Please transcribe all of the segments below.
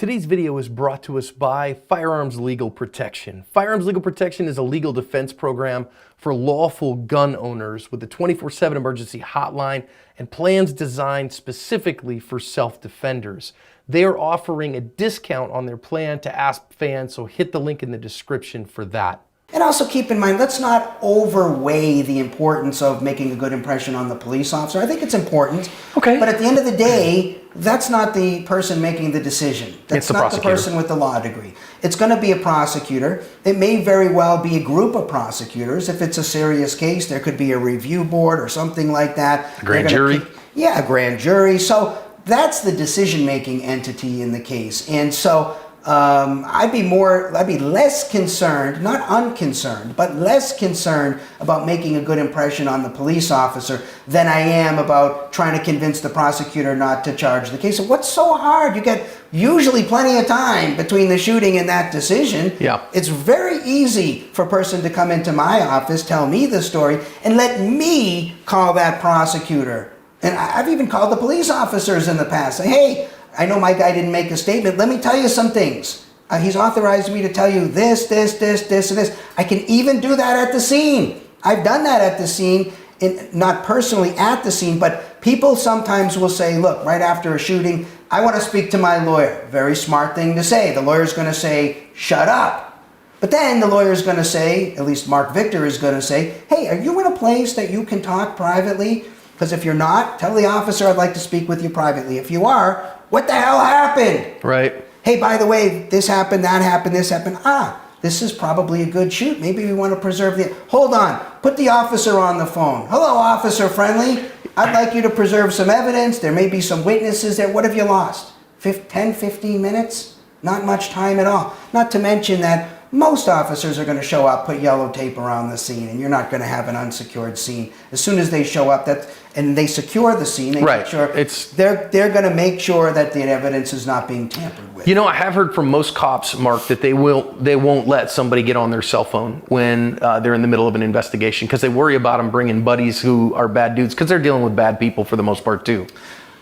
Today's video is brought to us by Firearms Legal Protection. Firearms Legal Protection is a legal defense program for lawful gun owners with a 24/7 emergency hotline and plans designed specifically for self-defenders. They are offering a discount on their plan to Ask fans, so hit the link in the description for that. And also keep in mind, let's not overweigh the importance of making a good impression on the police officer. I think it's important. Okay. But at the end of the day, that's not the person making the decision. That's not the person with the law degree. It's going to be a prosecutor. It may very well be a group of prosecutors. If it's a serious case, there could be a review board or something like that. A grand jury? Yeah, a grand jury. So that's the decision-making entity in the case. And so I'd be less concerned, not unconcerned, but less concerned about making a good impression on the police officer than I am about trying to convince the prosecutor not to charge the case. So what's so hard? You get usually plenty of time between the shooting and that decision. Yeah. It's very easy for a person to come into my office, tell me the story, and let me call that prosecutor. And I've even called the police officers in the past. Say, hey, I know my guy didn't make a statement. Let me tell you some things. He's authorized me to tell you this, and this. I can even do that at the scene. I've done that at the scene, not personally at the scene, but people sometimes will say, look, right after a shooting, I want to speak to my lawyer. Very smart thing to say. The lawyer's going to say, shut up. But then the lawyer's going to say, at least Marc Victor is going to say, hey, are you in a place that you can talk privately? Because if you're not, tell the officer I'd like to speak with you privately. If you are, what the hell happened? Right. Hey, by the way, this happened, that happened, this happened. This is probably a good shoot. Maybe we want to preserve the... Hold on. Put the officer on the phone. Hello, Officer Friendly. I'd like you to preserve some evidence. There may be some witnesses there. What have you lost? 10, 15 minutes? Not much time at all. Not to mention that most officers are going to show up, put yellow tape around the scene, and you're not going to have an unsecured scene. As soon as they show up, and they secure the scene, they make sure they're going to make sure that the evidence is not being tampered with. You know, I have heard from most cops, Mark, that they won't let somebody get on their cell phone when they're in the middle of an investigation because they worry about them bringing buddies who are bad dudes because they're dealing with bad people for the most part too.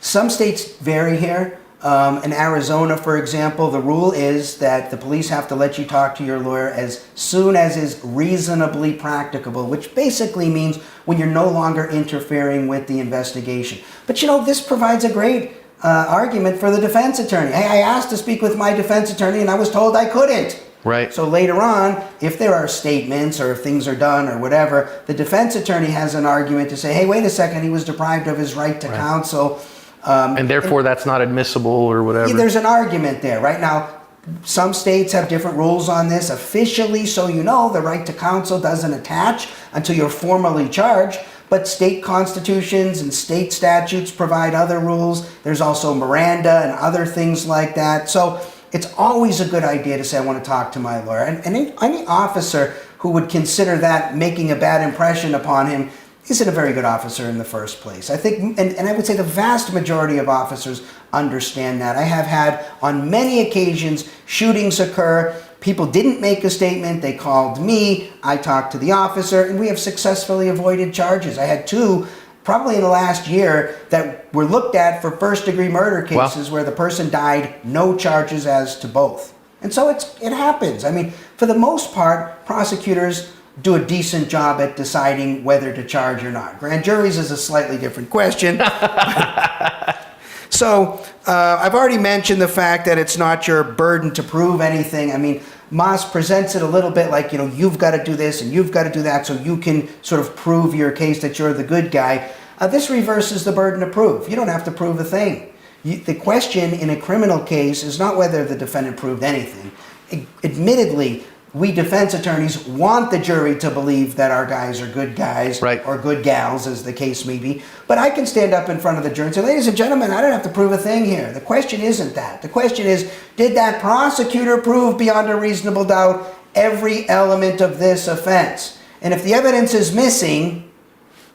Some states vary here. In Arizona, for example, the rule is that the police have to let you talk to your lawyer as soon as is reasonably practicable, which basically means when you're no longer interfering with the investigation. But you know, this provides a great argument for the defense attorney. Hey, I asked to speak with my defense attorney and I was told I couldn't. Right. So later on, if there are statements or if things are done or whatever, the defense attorney has an argument to say, hey, wait a second, he was deprived of his right to counsel. And therefore that's not admissible or whatever. There's an argument there. Right now, some states have different rules on this. Officially, so you know, the right to counsel doesn't attach until you're formally charged. But state constitutions and state statutes provide other rules. There's also Miranda and other things like that. So it's always a good idea to say, I want to talk to my lawyer. And any officer who would consider that making a bad impression upon him isn't a very good officer in the first place. I think, and I would say the vast majority of officers understand that. I have had on many occasions shootings occur. People didn't make a statement. They called me. I talked to the officer, and we have successfully avoided charges. I had two probably in the last year that were looked at for first-degree murder cases where the person died, no charges as to both. And so it happens. I mean, for the most part, prosecutors do a decent job at deciding whether to charge or not. Grand juries is a slightly different question. So I've already mentioned the fact that it's not your burden to prove anything. I mean, Mass presents it a little bit like, you know, you've got to do this and you've got to do that so you can sort of prove your case that you're the good guy. This reverses the burden of proof. You don't have to prove a thing. The question in a criminal case is not whether the defendant proved anything. Admittedly, we defense attorneys want the jury to believe that our guys are good guys or good gals, as the case may be. But I can stand up in front of the jury and say, ladies and gentlemen, I don't have to prove a thing here. The question isn't that. The question is, did that prosecutor prove beyond a reasonable doubt every element of this offense? And if the evidence is missing,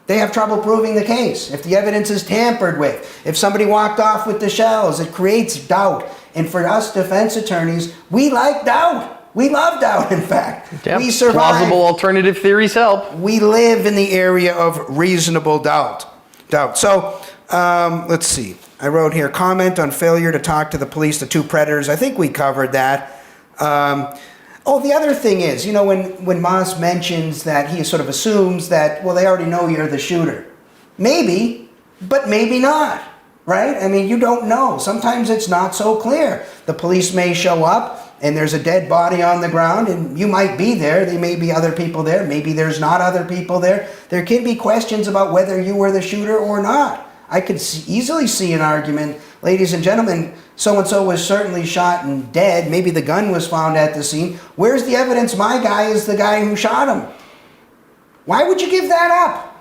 they have trouble proving the case. If the evidence is tampered with, if somebody walked off with the shells, it creates doubt. And for us defense attorneys, we like doubt. We love doubt, in fact. Yep. We survive. Plausible alternative theories help. We live in the area of reasonable doubt. So, let's see. I wrote here, comment on failure to talk to the police, the two predators. I think we covered that. The other thing is, you know, when Mas mentions that he sort of assumes that, well, they already know you're the shooter. Maybe, but maybe not, right? I mean, you don't know. Sometimes it's not so clear. The police may show up and there's a dead body on the ground and you might be there. There may be other people there. Maybe there's not other people there. There can be questions about whether you were the shooter or not. I could easily see an argument, ladies and gentlemen, so-and-so was certainly shot and dead. Maybe the gun was found at the scene. Where's the evidence my guy is the guy who shot him? Why would you give that up?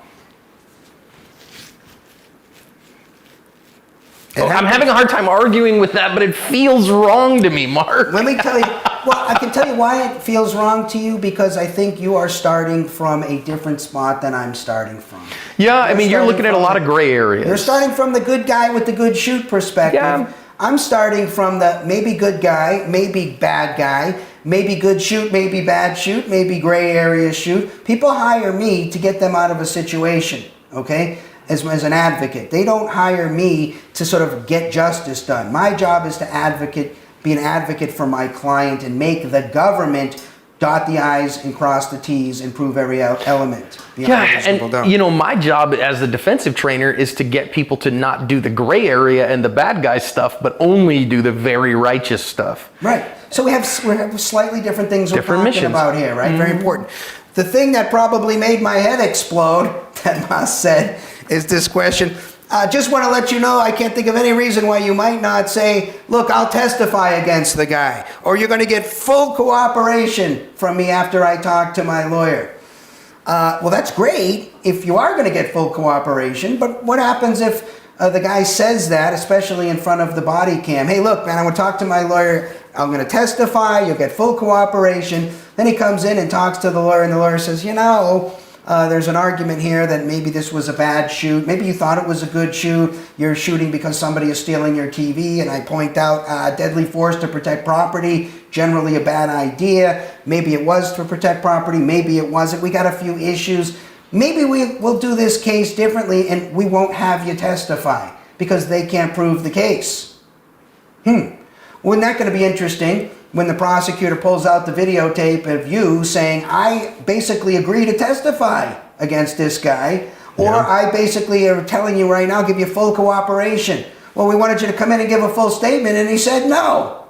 I'm having a hard time arguing with that, but it feels wrong to me, Mark. Let me tell you, well, I can tell you why it feels wrong to you, because I think you are starting from a different spot than I'm starting from. Yeah, I mean, you're looking at a lot of gray areas. You're starting from the good guy with the good shoot perspective. Yeah. I'm starting from the maybe good guy, maybe bad guy, maybe good shoot, maybe bad shoot, maybe gray area shoot. People hire me to get them out of a situation, okay? As an advocate. They don't hire me to sort of get justice done. My job is to be an advocate for my client and make the government dot the I's and cross the T's and prove every element. Yeah, and you know, my job as a defensive trainer is to get people to not do the gray area and the bad guy stuff, but only do the very righteous stuff. Right. So we have slightly different things we're talking missions about here, right? Very important. The thing that probably made my head explode, that Mas said, is this question. Just want to let you know, I can't think of any reason why you might not say, look, I'll testify against the guy, or you're going to get full cooperation from me after I talk to my lawyer. Well, that's great if you are going to get full cooperation, but what happens if the guy says that, especially in front of the body cam? Hey, look, man, I want to talk to my lawyer. I'm going to testify. You'll get full cooperation. Then he comes in and talks to the lawyer, and the lawyer says, you know, there's an argument here that maybe this was a bad shoot. Maybe you thought it was a good shoot. You're shooting because somebody is stealing your TV, and I point out deadly force to protect property, generally a bad idea. Maybe it was to protect property. Maybe it wasn't. We got a few issues. Maybe we'll do this case differently, and we won't have you testify because they can't prove the case. Wouldn't that going to be interesting when the prosecutor pulls out the videotape of you saying, I basically agree to testify against this guy, or I basically are telling you right now, give you full cooperation. Well, we wanted you to come in and give a full statement, and he said no.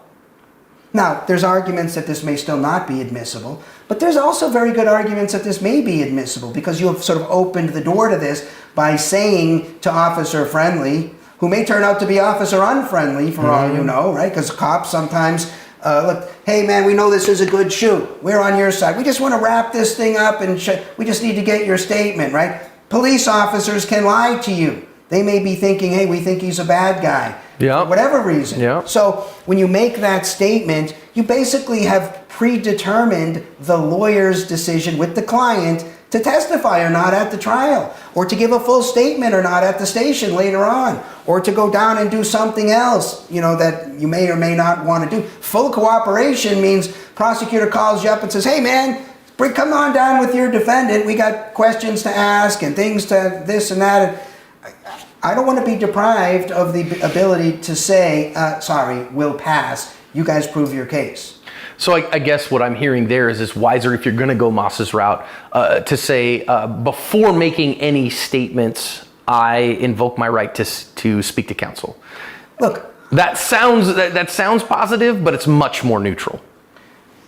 Now, there's arguments that this may still not be admissible, but there's also very good arguments that this may be admissible because you have sort of opened the door to this by saying to Officer Friendly, who may turn out to be Officer Unfriendly for all you know, right? Because cops sometimes look, hey man, we know this is a good shoot. We're on your side. We just want to wrap this thing up and we just need to get your statement, right? Police officers can lie to you. They may be thinking, hey, we think he's a bad guy. For whatever reason. So when you make that statement, you basically have predetermined the lawyer's decision with the client to testify or not at the trial, or to give a full statement or not at the station later on, or to go down and do something else, you know, that you may or may not want to do. Full cooperation means prosecutor calls you up and says, hey man, come on down with your defendant. We got questions to ask and things to this and that. I don't want to be deprived of the ability to say, sorry, we'll pass. You guys prove your case. So I guess what I'm hearing there is it's wiser, if you're going to go Mas's route, to say before making any statements, I invoke my right to speak to counsel. Look, that sounds positive, but it's much more neutral.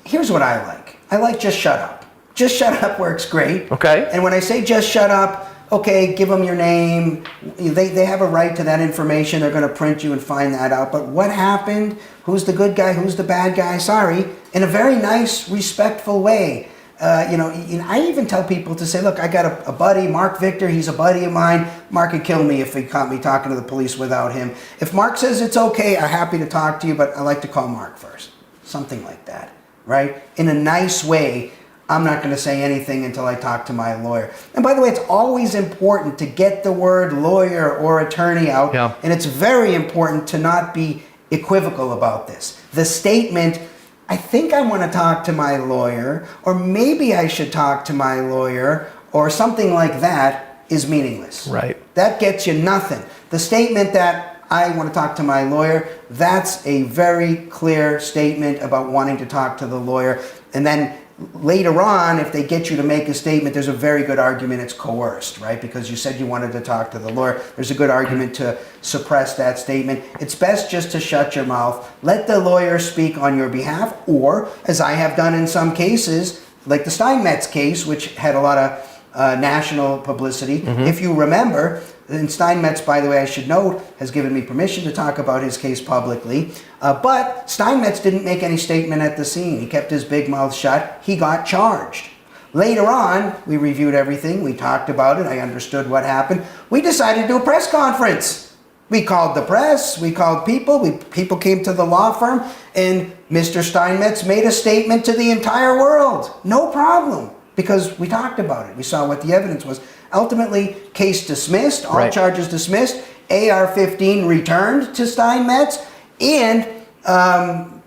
Here's what I like. I like just shut up. Just shut up works great. Okay. And when I say just shut up, okay, give them your name. They have a right to that information. They're going to print you and find that out. But what happened? Who's the good guy? Who's the bad guy? Sorry. In a very nice, respectful way. I even tell people to say, look, I got a buddy, Marc Victor. He's a buddy of mine. Marc could kill me if he caught me talking to the police without him. If Marc says it's okay, I'm happy to talk to you, but I like to call Marc first. Something like that, right? In a nice way. I'm not going to say anything until I talk to my lawyer. And by the way, it's always important to get the word lawyer or attorney out. And it's very important to not be equivocal about this. The statement, I think I want to talk to my lawyer, or maybe I should talk to my lawyer, or something like that is meaningless. Right. That gets you nothing. The statement that I want to talk to my lawyer. That's a very clear statement about wanting to talk to the lawyer. And then later on, if they get you to make a statement, there's a very good argument it's coerced, right? Because you said you wanted to talk to the lawyer. There's a good argument to suppress that statement. It's best just to shut your mouth. Let the lawyer speak on your behalf, or, as I have done in some cases, like the Steinmetz case, which had a lot of national publicity. If you remember, and Steinmetz, by the way, I should note, has given me permission to talk about his case publicly. But Steinmetz didn't make any statement at the scene. He kept his big mouth shut. He got charged. Later on, we reviewed everything. We talked about it. I understood what happened. We decided to do a press conference. We called the press. We called people. People came to the law firm. And Mr. Steinmetz made a statement to the entire world. No problem. Because we talked about it. We saw what the evidence was. Ultimately, case dismissed, all charges dismissed, AR-15 returned to Steinmetz, and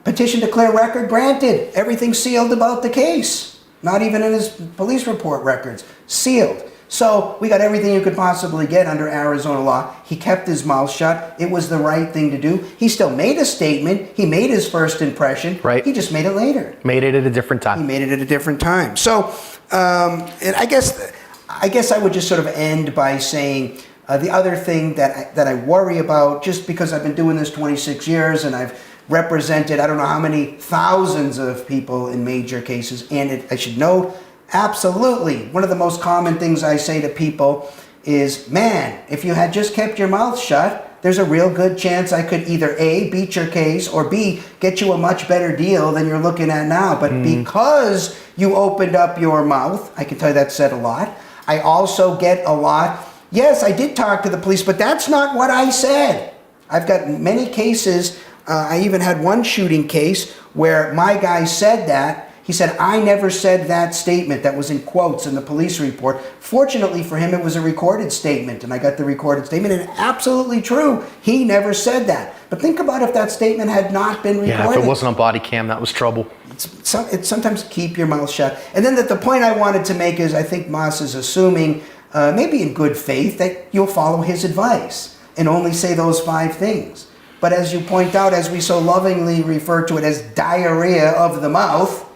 petition to clear record granted. Everything sealed about the case. Not even in his police report records. Sealed. So we got everything you could possibly get under Arizona law. He kept his mouth shut. It was the right thing to do. He still made a statement. He made his first impression. He just made it later. Made it at a different time. He made it at a different time. So, and I guess I would just sort of end by saying the other thing that I worry about, just because I've been doing this 26 years and I've represented I don't know how many thousands of people in major cases, and I should note, absolutely, one of the most common things I say to people is, man, if you had just kept your mouth shut, there's a real good chance I could either A, beat your case, or B, get you a much better deal than you're looking at now. But because you opened up your mouth, I can tell you that said a lot. I also get a lot, yes, I did talk to the police, but that's not what I said. I've got many cases. I even had one shooting case where my guy said that. He said, I never said that statement. That was in quotes in the police report. Fortunately for him, it was a recorded statement, and I got the recorded statement, and absolutely true. He never said that. But think about if that statement had not been recorded. Yeah, if it wasn't on body cam, that was trouble. It's sometimes keep your mouth shut. And then the point I wanted to make is I think Moss is assuming, maybe in good faith, that you'll follow his advice and only say those 5 things. But as you point out, as we so lovingly refer to it as diarrhea of the mouth,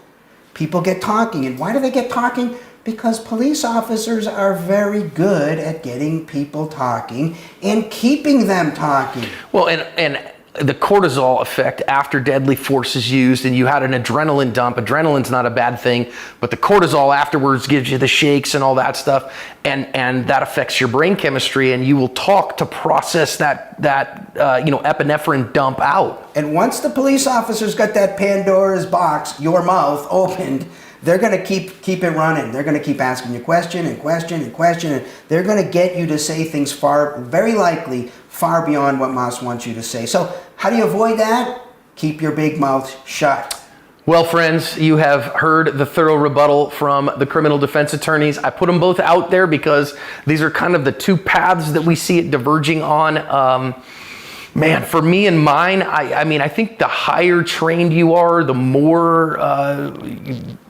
people get talking. And why do they get talking? Because police officers are very good at getting people talking and keeping them talking. Well, and the cortisol effect after deadly force is used and you had an adrenaline dump. Adrenaline's not a bad thing, but the cortisol afterwards gives you the shakes and all that stuff, and that affects your brain chemistry, and you will talk to process that epinephrine dump out. And once the police officers got that Pandora's box, your mouth, opened, they're going to keep it running. They're going to keep asking you question and question and question, and they're going to get you to say things very likely, far beyond what Moss wants you to say. So how do you avoid that? Keep your big mouth shut. Well, friends, you have heard the thorough rebuttal from the criminal defense attorneys. I put them both out there because these are kind of the 2 paths that we see it diverging on. Man, for me and mine, I think the higher trained you are, the more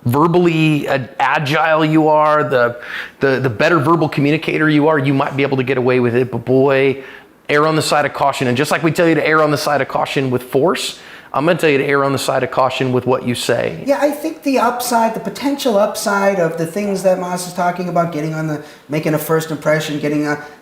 verbally agile you are, the better verbal communicator you are, you might be able to get away with it. But boy, err on the side of caution. And just like we tell you to err on the side of caution with force, I'm going to tell you to err on the side of caution with what you say. Yeah, I think the potential upside of the things that Moss is talking about, making a first impression,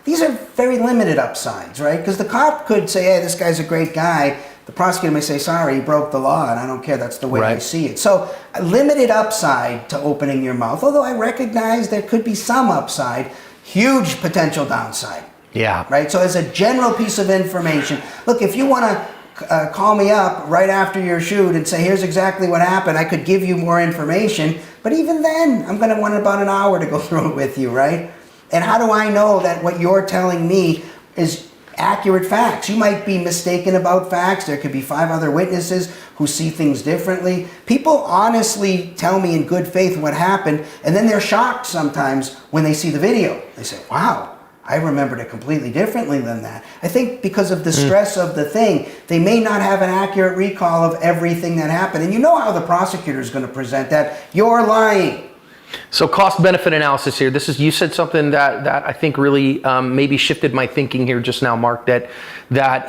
these are very limited upsides, right? Because the cop could say, hey, this guy's a great guy. The prosecutor may say, sorry, he broke the law, and I don't care. That's the way I see it. So a limited upside to opening your mouth, although I recognize there could be some upside, huge potential downside. Yeah. Right? So as a general piece of information, look, if you want to call me up right after your shoot and say, here's exactly what happened, I could give you more information, but even then, I'm going to want about an hour to go through it with you, right? And how do I know that what you're telling me is accurate facts? You might be mistaken about facts. There could be 5 other witnesses who see things differently. People honestly tell me in good faith what happened, and then they're shocked sometimes when they see the video. They say, wow, I remembered it completely differently than that. I think because of the stress of the thing, they may not have an accurate recall of everything that happened. And you know how the prosecutor is going to present that. You're lying. So cost-benefit analysis here. You said something that I think really maybe shifted my thinking here just now, Mark, that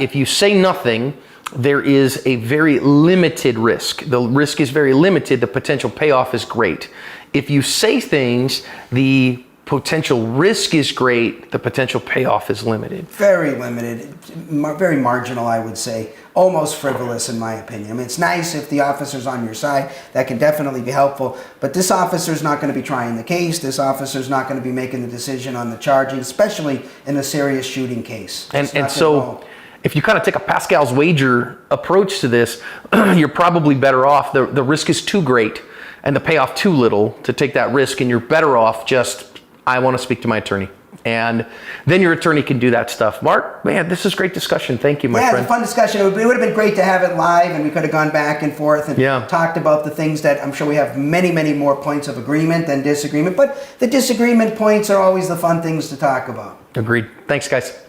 if you say nothing, there is a very limited risk. The risk is very limited. The potential payoff is great. If you say things, the potential risk is great. The potential payoff is limited. Very limited, very marginal, I would say. Almost frivolous, in my opinion. I mean, it's nice if the officer's on your side. That can definitely be helpful. But this officer's not going to be trying the case. This officer's not going to be making the decision on the charging, especially in a serious shooting case. And so, if you kind of take a Pascal's wager approach to this, you're probably better off. The risk is too great and the payoff too little to take that risk, and you're better off just, I want to speak to my attorney. And then your attorney can do that stuff. Mark, man, this is great discussion. Thank you, my friend. Yeah, it's a fun discussion. It would have been great to have it live, and we could have gone back and forth and talked about the things that I'm sure we have many, many more points of agreement than disagreement. But the disagreement points are always the fun things to talk about. Agreed. Thanks, guys.